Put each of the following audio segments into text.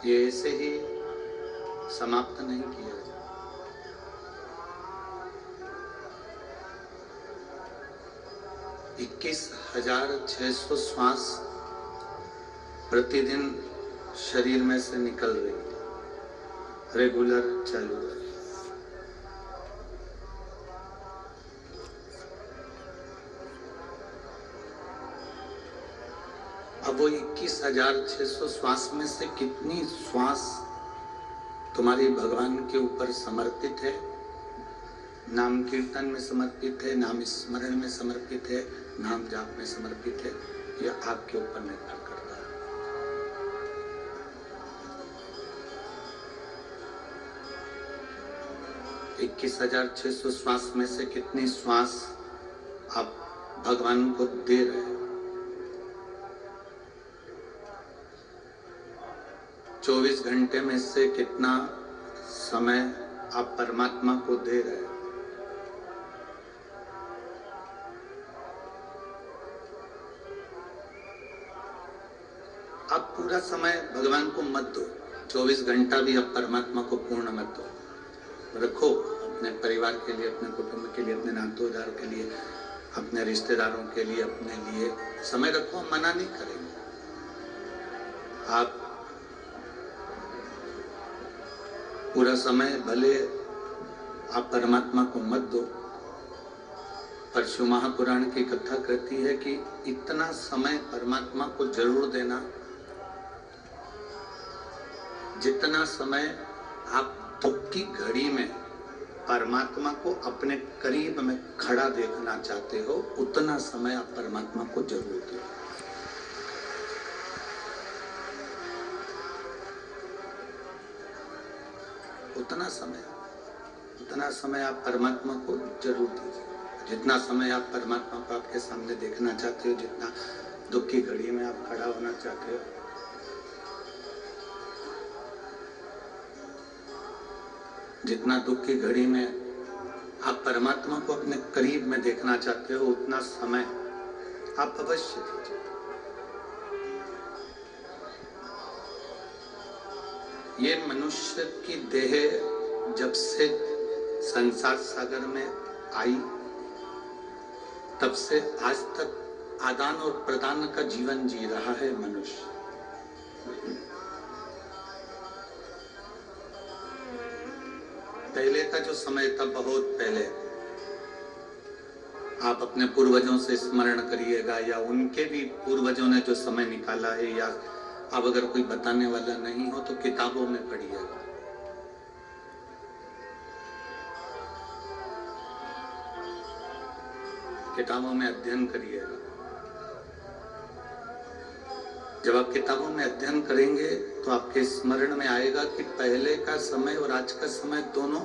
ये ऐसे ही समाप्त नहीं किया जाए। 21,600 श्वास प्रतिदिन शरीर में से निकल रही है, रेगुलर चालू है। अब वो 21,600 श्वास में से कितनी श्वास तुम्हारी भगवान के ऊपर समर्पित है, नाम कीर्तन में समर्पित है, नाम स्मरण में समर्पित है, नाम जाप में समर्पित है, यह आपके ऊपर निर्भर करता है। इक्कीस 21,600 श्वास में से कितनी श्वास आप भगवान को दे रहे हैं। 24 घंटे में से कितना समय आप परमात्मा को दे रहे हैं। आप पूरा समय भगवान को मत दो, 24 घंटा भी आप परमात्मा को पूर्ण मत दो। रखो अपने परिवार के लिए, अपने कुटुंब के लिए, अपने नातेदार के लिए, अपने रिश्तेदारों के लिए, अपने लिए समय रखो, हम मना नहीं करेंगे। आप पूरा समय भले आप परमात्मा को मत दो, पर शिव महापुराण की कथा कहती है कि इतना समय परमात्मा को जरूर देना जितना समय आप दुख की घड़ी में परमात्मा को अपने करीब में खड़ा देखना चाहते हो, उतना समय आप परमात्मा को जरूर दो। उतना समय आप परमात्मा को जरूर दीजिए। जितना समय आप परमात्मा को आपके सामने देखना चाहते हो, जितना दुख की घड़ी में आप खड़ा होना चाहते हो, जितना दुख की घड़ी में आप परमात्मा को अपने करीब में देखना चाहते हो, उतना समय आप अवश्य दीजिए। ये मनुष्य की देह जब से संसार सागर में आई, तब से आज तक आदान और प्रदान का जीवन जी रहा है मनुष्य। पहले का जो समय था, बहुत पहले, आप अपने पूर्वजों से स्मरण करिएगा, या उनके भी पूर्वजों ने जो समय निकाला है, या अब अगर कोई बताने वाला नहीं हो तो किताबों में पढ़िएगा। किताबों में अध्ययन करिएगा। जब आप किताबों में अध्ययन करेंगे तो आपके स्मरण में आएगा कि पहले का समय और आज का समय दोनों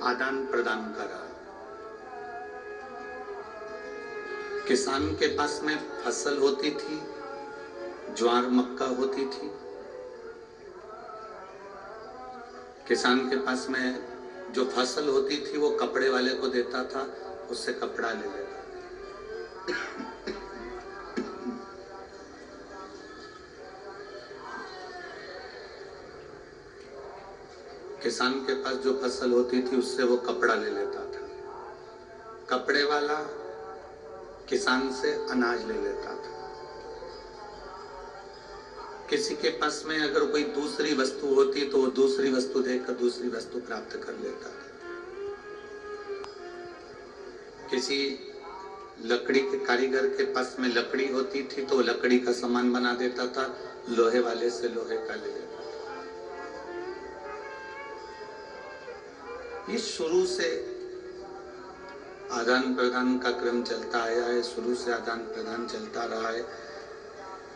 आदान प्रदान का रहा। किसान के पास में फसल होती थी, ज्वार मक्का होती थी। किसान के पास में जो फसल होती थी वो कपड़े वाले को देता था, उससे कपड़ा ले लेता। किसान के पास जो फसल होती थी उससे वो कपड़ा ले लेता था। कपड़े वाला किसान से अनाज ले लेता था। किसी के पास में अगर कोई दूसरी वस्तु होती तो वो दूसरी वस्तु देकर दूसरी वस्तु प्राप्त कर लेता था। किसी लकड़ी के कारीगर के पास में लकड़ी होती थी तो वो लकड़ी का सामान बना देता था, लोहे वाले से लोहे का ले लेता था। ये शुरू से आदान प्रदान का क्रम चलता आया है, शुरू से आदान प्रदान चलता रहा है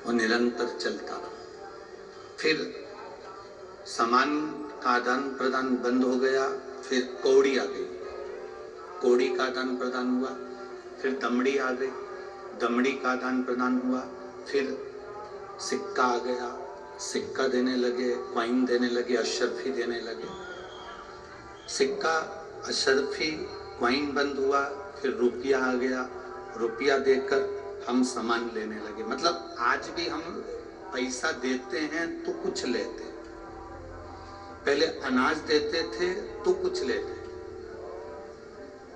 और निरंतर चलता रहा। फिर सामान का आदान प्रदान बंद हो गया, फिर कौड़ी आ गई, कौड़ी का आदान प्रदान हुआ। फिर दमड़ी आ गई, दमड़ी का आदान प्रदान हुआ। फिर सिक्का आ गया, सिक्का देने लगे, कॉइन देने लगे, अशर्फी देने लगे। सिक्का, अशर्फी, कॉइन बंद हुआ, फिर रुपया आ गया। रुपया देकर हम सामान लेने लगे। मतलब आज भी हम पैसा देते हैं तो कुछ लेते हैं, पहले अनाज देते थे तो कुछ लेते,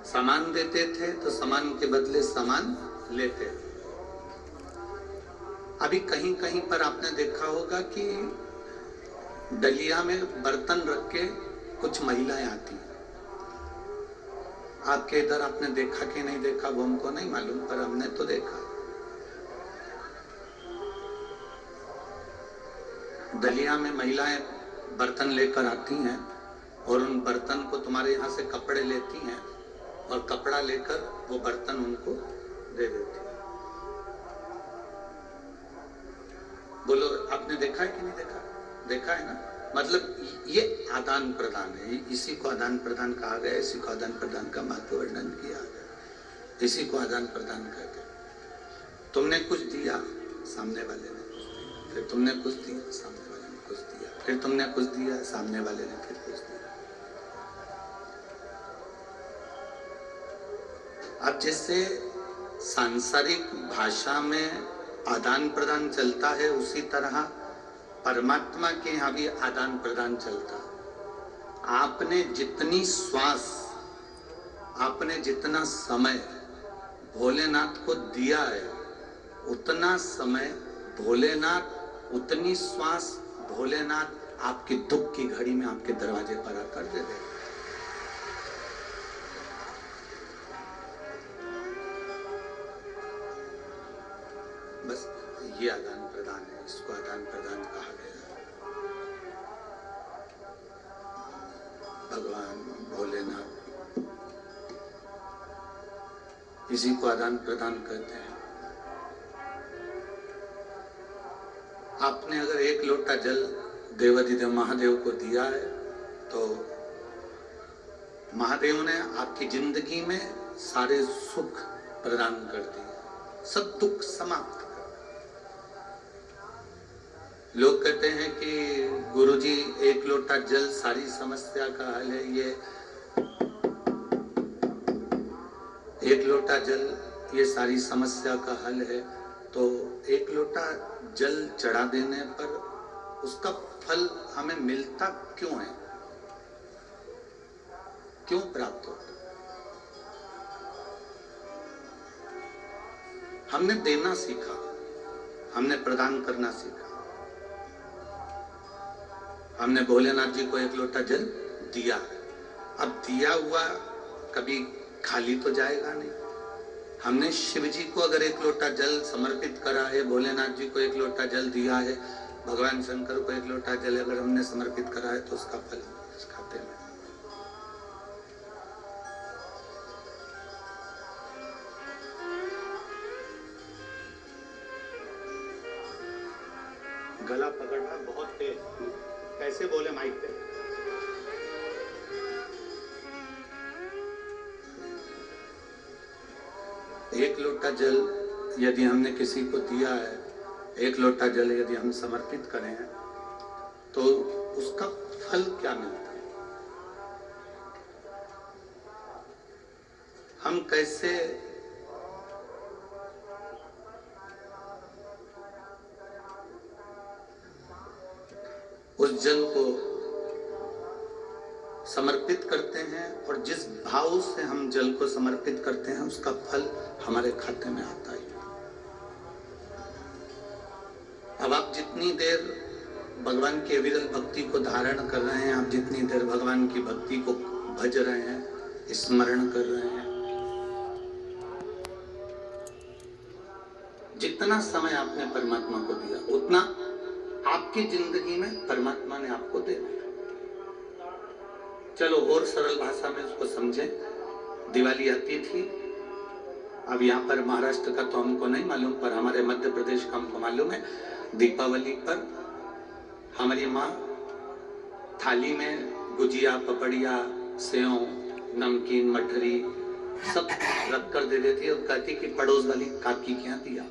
सामान देते थे तो सामान के बदले सामान लेते। अभी कहीं कहीं पर आपने देखा होगा कि डलिया में बर्तन रख के कुछ महिलाएं आती हैं। आपके इधर आपने देखा कि नहीं देखा वो हमको नहीं मालूम, पर हमने तो देखा। डलिया में महिलाएं बर्तन लेकर आती हैं और उन बर्तन को तुम्हारे यहाँ से कपड़े लेती हैं और कपड़ा लेकर वो बर्तन उनको दे देती हैं। बोलो आपने देखा है कि नहीं देखा? देखा है ना? मतलब ये आदान प्रदान है, इसी को आदान प्रदान कहा गया, इसी को आदान प्रदान का महत्व वर्णन किया गया, इसी को आदान प्रदान कहते हैं। तुमने कुछ दिया, सामने वाले ने कुछ दिया, फिर तुमने कुछ दिया, सामने वाले ने कुछ दिया, फिर तुमने कुछ दिया, सामने वाले ने फिर कुछ दिया। अब जैसे सांसारिक भाषा में आदान प्रदान चलता है, उसी तरह परमात्मा के यहाँ भी आदान प्रदान चलता है। आपने जितनी श्वास, आपने जितना समय भोलेनाथ को दिया है, उतना समय भोलेनाथ, उतनी श्वास भोलेनाथ आपके दुख की घड़ी में आपके दरवाजे पर आकर दे दे। बस ये आदान प्रदान है, इसको आदान प्रदान कहा गया है। भगवान भोलेनाथ इसी को आदान प्रदान करते हैं। आपने अगर एक लोटा जल देवाधिदेव महादेव को दिया है तो महादेव ने आपकी जिंदगी में सारे सुख प्रदान कर दिए, सब दुख समाप्त। लोग कहते हैं कि गुरुजी एक लोटा जल सारी समस्या का हल है, ये एक लोटा जल ये सारी समस्या का हल है। तो एक लोटा जल चढ़ा देने पर उसका फल हमें मिलता क्यों है, क्यों प्राप्त होता? हमने देना सीखा, हमने प्रदान करना सीखा। हमने भोलेनाथ जी को एक लोटा जल दिया, अब दिया हुआ कभी खाली तो जाएगा नहीं। हमने शिव जी को अगर एक लोटा जल समर्पित करा है, भोलेनाथ जी को एक लोटा जल दिया है, भगवान शंकर को एक लोटा जल अगर हमने समर्पित करा है, तो उसका फल इस खाते में। गला पकड़ना बहुत तेज, कैसे बोले माइक पे? एक लोटा जल यदि हमने किसी को दिया है, एक लोटा जल यदि हम समर्पित करें तो उसका फल क्या मिलता है? हम कैसे उस जल को समर्पित करते हैं और जिस भाव से हम जल को समर्पित करते हैं उसका फल हमारे खाते में आता है। अब आप जितनी देर भगवान की अविरल भक्ति को धारण कर रहे हैं, आप जितनी देर भगवान की भक्ति को भज रहे हैं, स्मरण कर रहे हैं, जितना समय आपने परमात्मा को दिया उतना आपकी जिंदगी में परमात्मा ने आपको दे दिया। चलो और सरल भाषा में उसको समझें। दिवाली आती थी, अब यहाँ पर महाराष्ट्र का तो हमको नहीं मालूम, पर हमारे मध्य प्रदेश का हमको मालूम है। दीपावली पर हमारी माँ थाली में गुजिया, पपड़िया, सेव, नमकीन, मठरी सब रख कर दे देती और कहती कि पड़ोस वाली काकी के यहाँ दिया।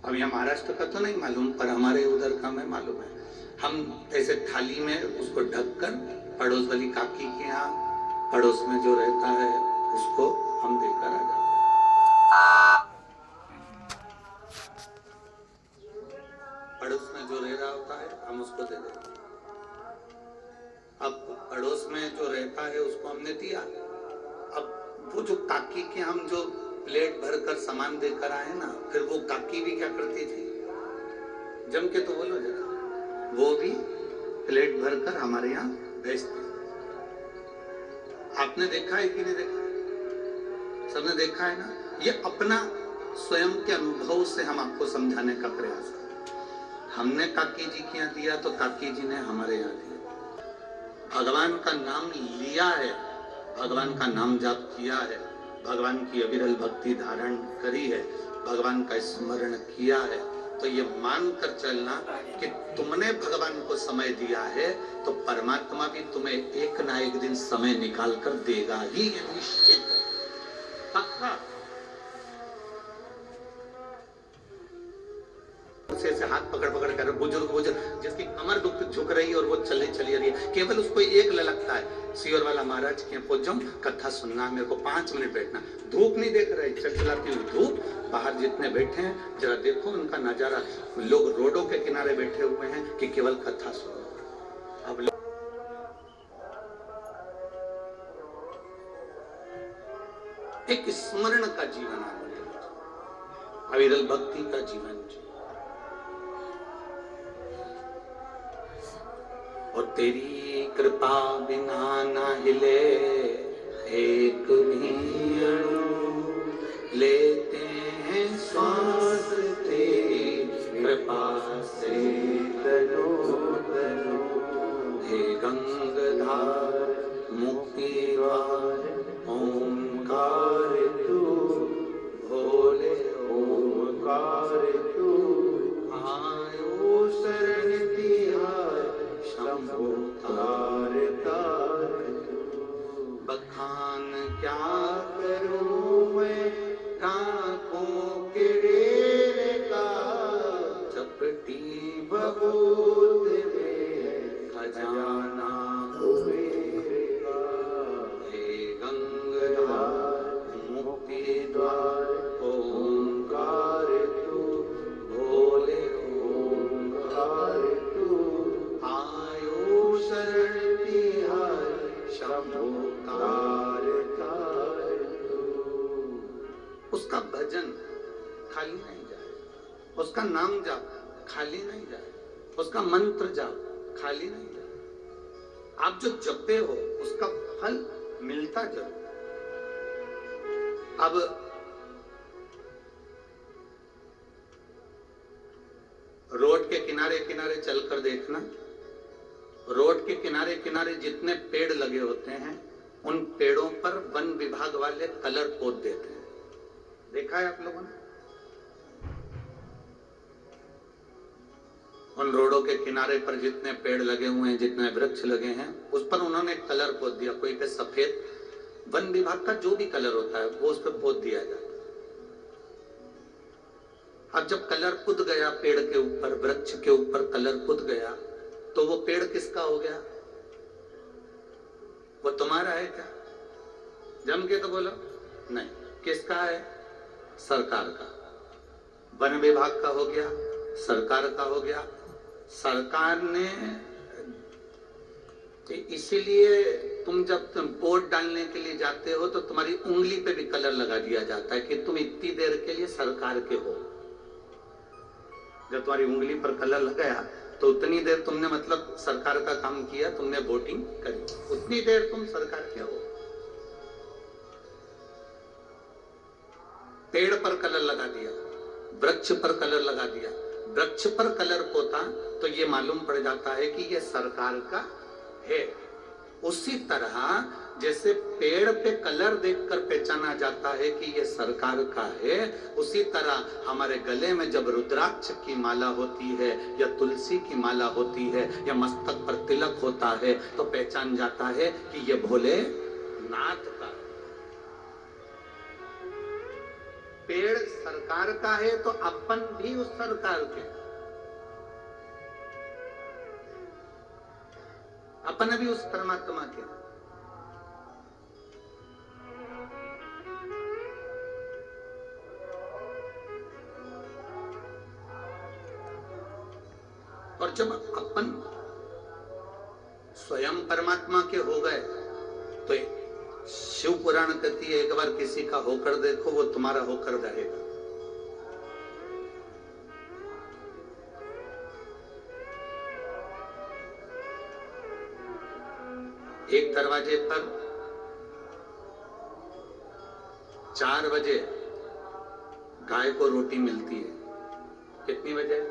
अब यहाँ महाराष्ट्र का तो नहीं मालूम, पर हमारे उधर का मैं मालूम है। हम ऐसे थाली में उसको ढककर पड़ोस वाली काकी के यहाँ, पड़ोस में जो रहता है उसको हम देकर आ जाते हैं। पड़ोस में जो रह रहा होता है हम उसको दे देते हैं। अब पड़ोस में जो रहता है उसको हमने दिया। अब वो जो काकी के हम जो प्लेट भरकर सामान देकर आए ना, फिर वो काकी भी क्या करती थी, जम के तो बोलो जरा, वो भी प्लेट भरकर हमारे यहाँ भेजती। आपने देखा है कि नहीं देखा? सबने देखा है ना। ये अपना स्वयं के अनुभव से हम आपको समझाने का प्रयास करें। हमने काकी जी के यहाँ दिया तो काकी जी ने हमारे यहाँ दिया। भगवान का नाम लिया है, भगवान का नाम जाप किया है, भगवान की अविरल भक्ति धारण करी है, भगवान का स्मरण किया है, तो ये मानकर चलना कि तुमने भगवान को समय दिया है तो परमात्मा भी तुम्हें एक ना एक दिन समय निकाल कर देगा ही, ये निश्चित पक्का। से हाथ पकड़ पकड़ कर बुजुर्ग जिसकी कमर दुख झुक रही है और वो चली रही है, केवल उसको एक ललकता है, सीवर वाला महाराज के पहुंच जाऊं, कथा सुनना, मेरे को 5 मिनट बैठना। धूप नहीं देख रहे, चलचलाती हुई धूप, बाहर जितने बैठे हैं जरा देखो उनका नजारा, लोग रोडों के किनारे बैठे हुए हैं कि केवल कथा सुनो। अब एक स्मरण का जीवन आगे, अविरल भक्ति का जीवन जी। और तेरी कृपा बिना ना हिले एक भी अणु, लेते हैं श्वास तेरी कृपा से तनो तनो। हे गंगाधार मुक्ति द्वार ओंकार तू, भोले ओंकार तू, आयो शरण तिहार शंभो तार तार। बखान क्या करूं मैं आंखों के डेरे का, चपटी बबूत में खजाना कुबेर का। हे गंगाधार मुक्ति द्वार ओंकार तू, भोले ओंकार तू, आयो शरण तिहार शंभो तार तार तू। उसका भजन खाली नहीं जाए, उसका नाम जाप खाली नहीं जाए, उसका मंत्र जाप खाली नहीं जाए। आप जो जपते हो उसका फल मिलता जरूर। अब रोड के किनारे किनारे चलकर देखना, रोड के किनारे किनारे जितने पेड़ लगे होते हैं उन पेड़ों पर वन विभाग वाले कलर पोत देते हैं। देखा है आप लोगों ने? उन रोडों के किनारे पर जितने पेड़ लगे हुए हैं, जितने वृक्ष लगे हैं, उस पर उन्होंने कलर पोत दिया। कोई पे सफेद, वन विभाग का जो भी कलर होता है वो उस पर पोत दिया जाता है। अब जब कलर पुत गया पेड़ के ऊपर, वृक्ष के ऊपर कलर पुत गया, तो वो पेड़ किसका हो गया? वो तुम्हारा है क्या? जम के तो बोलो नहीं। किसका है? सरकार का। वन विभाग का हो गया, सरकार का हो गया। सरकार ने, इसीलिए तुम जब वोट डालने के लिए जाते हो तो तुम्हारी उंगली पे भी कलर लगा दिया जाता है कि तुम इतनी देर के लिए सरकार के हो। जब तुम्हारी उंगली पर कलर लगाया तो उतनी देर तुमने मतलब सरकार का काम किया, तुमने वोटिंग करी, उतनी देर तुम सरकार के हो। पेड़ पर कलर लगा दिया, वृक्ष पर कलर लगा दिया, वृक्ष पर कलर पोता तो ये मालूम पड़ जाता है कि ये सरकार का है। उसी तरह जैसे पेड़ पे कलर देखकर पहचाना जाता है कि ये सरकार का है, उसी तरह हमारे गले में जब रुद्राक्ष की माला होती है या तुलसी की माला होती है या मस्तक पर तिलक होता है तो पहचान जाता है कि ये भोले नाथ का। पेड़ सरकार का है तो अपन भी उस सरकार के, अपन भी उस परमात्मा के। और जब अपन स्वयं परमात्मा के हो गए तो शिव पुराण कहती है एक बार किसी का होकर देखो, वो तुम्हारा होकर रहेगा। एक दरवाजे पर 4 बजे गाय को रोटी मिलती है। कितनी बजे?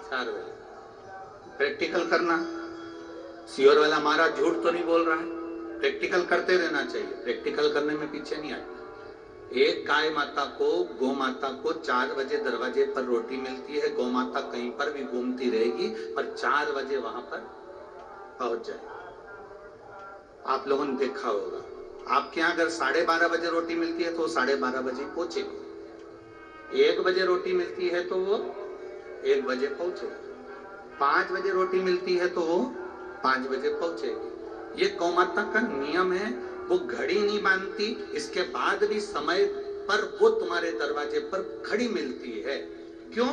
4 बजे। प्रैक्टिकल करना। सियोर वाला महाराज झूठ तो नहीं बोल रहा है, प्रैक्टिकल करते रहना चाहिए, प्रैक्टिकल करने में पीछे नहीं आए। एक गाय माता को, गौ माता को 4 बजे दरवाजे पर रोटी मिलती है। गौ माता कहीं पर भी घूमती रहेगी पर 4 बजे वहां पर पहुंच जाए। आप लोगों ने देखा होगा, आपके यहाँ अगर 12:30 बजे रोटी मिलती है तो वो 12:30 बजे पहुंचेगी। 1 बजे रोटी मिलती है तो वो 1 बजे पहुंचेगी। 5 बजे रोटी मिलती है तो वो 5 बजे पहुंचेगी। ये गौ माता का नियम है, वो घड़ी नहीं बांधती, इसके बाद भी समय पर वो तुम्हारे दरवाजे पर खड़ी मिलती है। क्यों?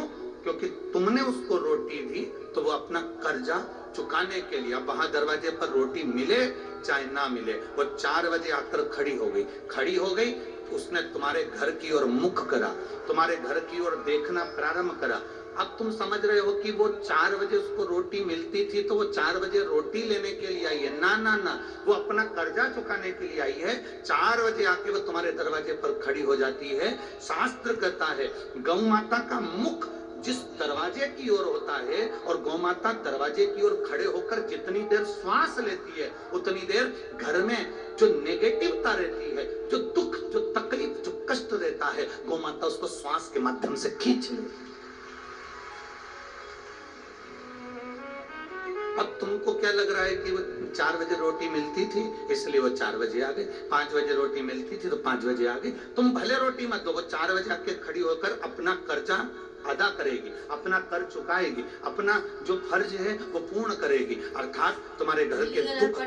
क्योंकि तुमने उसको रोटी दी तो वो अपना कर्जा चुकाने के लिए, अब वहां दरवाजे पर रोटी मिले चाहे ना मिले, वो 4 बजे आकर खड़ी हो गई। उसने तुम्हारे घर की ओर मुख करा, तुम्हारे घर की ओर देखना प्रारंभ करा। अब तुम समझ रहे हो कि वो 4 बजे उसको रोटी मिलती थी तो वो 4 बजे रोटी लेने के लिए आई है। ना ना ना, वो अपना कर्जा चुकाने के लिए आई है। 4 बजे आके वो तुम्हारे दरवाजे पर खड़ी हो जाती है। शास्त्र कहता है गौ माता का मुख जिस दरवाजे की ओर होता है और गौ माता दरवाजे की ओर खड़े होकर जितनी देर श्वास लेती है उतनी देर घर में जो नेगेटिवता रहती है, जो दुख, जो तकलीफ, जो कष्ट रहता है, गौ माता उसको श्वास के माध्यम से खींच लेती है। अब तुमको क्या लग रहा है कि वो 4 बजे रोटी मिलती थी इसलिए वो 4 बजे आ गए, 5 बजे रोटी मिलती थी तो 5 बजे आ गए। तुम भले रोटी मत दो, वो 4 बजे आके खड़ी होकर अपना कर्जा अदा करेगी, अपना कर चुकाएगी, अपना जो फर्ज है वो पूर्ण करेगी, अर्थात तुम्हारे घर के दुख